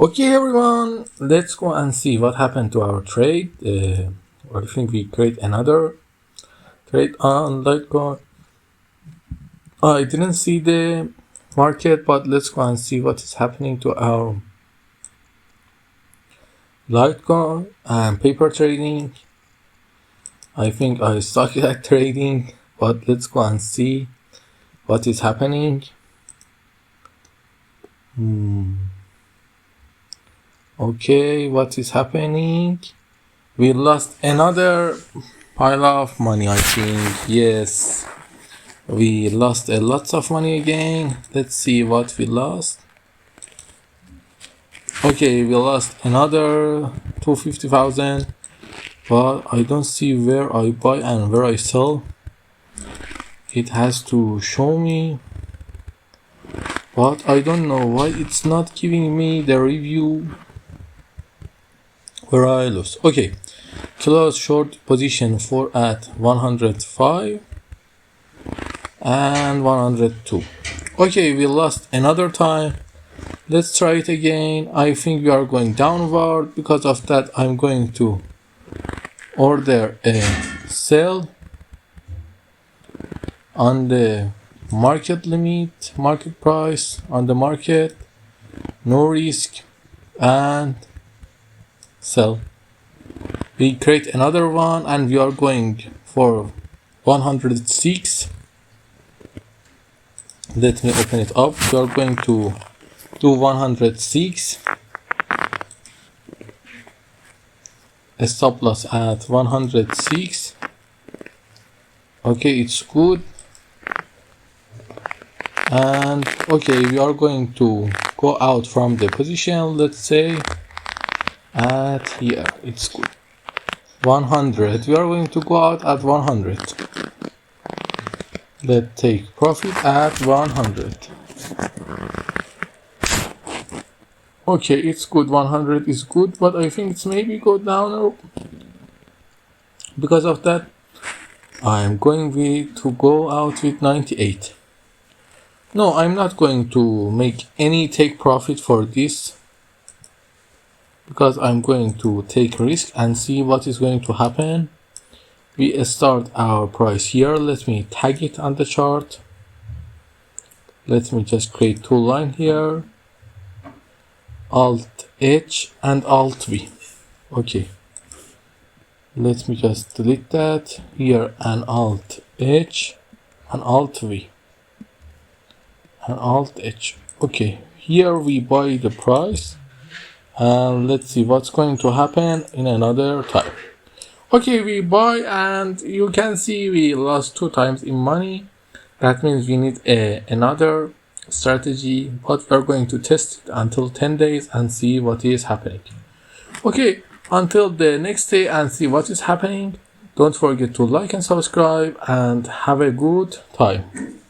Okay, everyone, let's go and see what happened to our trade. I think we create another trade on Litecoin. I didn't see the market, but let's go and see what is happening to our Litecoin and paper trading. I think I suck at trading, but let's go and see what is happening. Okay, what is happening? We lost another pile of money, I think. Yes, we lost a lot of money again. Let's see what we lost. Okay, we lost another 250,000, but I don't see where I buy and where I sell. It has to show me, but I don't know why it's not giving me the review where I lost. Okay, close short position for at 105 and 102. Okay, we lost another time. Let's try it again. I think we are going downward. Because of that, I'm going to order a sell on the market limit, market price on the market, no risk, and sell. We create another one and we are going for 106. Let me open it up. We are going to do 106. A stop loss at 106. Okay, it's good. And okay, we are going to go out from the position, let's say at here. It's good. 100. We are going to go out at 100. Let's take profit at 100. Okay, it's good. 100 is good, but I think it's maybe go down. Because of that, I'm going to go out with 98. No, I'm not going to make any take profit for this, because I'm going to take risk and see what is going to happen. We start our price here. Let me tag it on the chart. Let me just create two lines here. Alt H and Alt V. Okay. Let me just delete that. Here an Alt H and Alt V. And Alt H. Okay. Here we buy the price. And let's see what's going to happen in another time. Okay, we buy and you can see we lost 2 times in money. That means we need another strategy, but we're going to test it until 10 days and see what is happening. Okay, until the next day and see what is happening. Don't forget to like and subscribe and have a good time.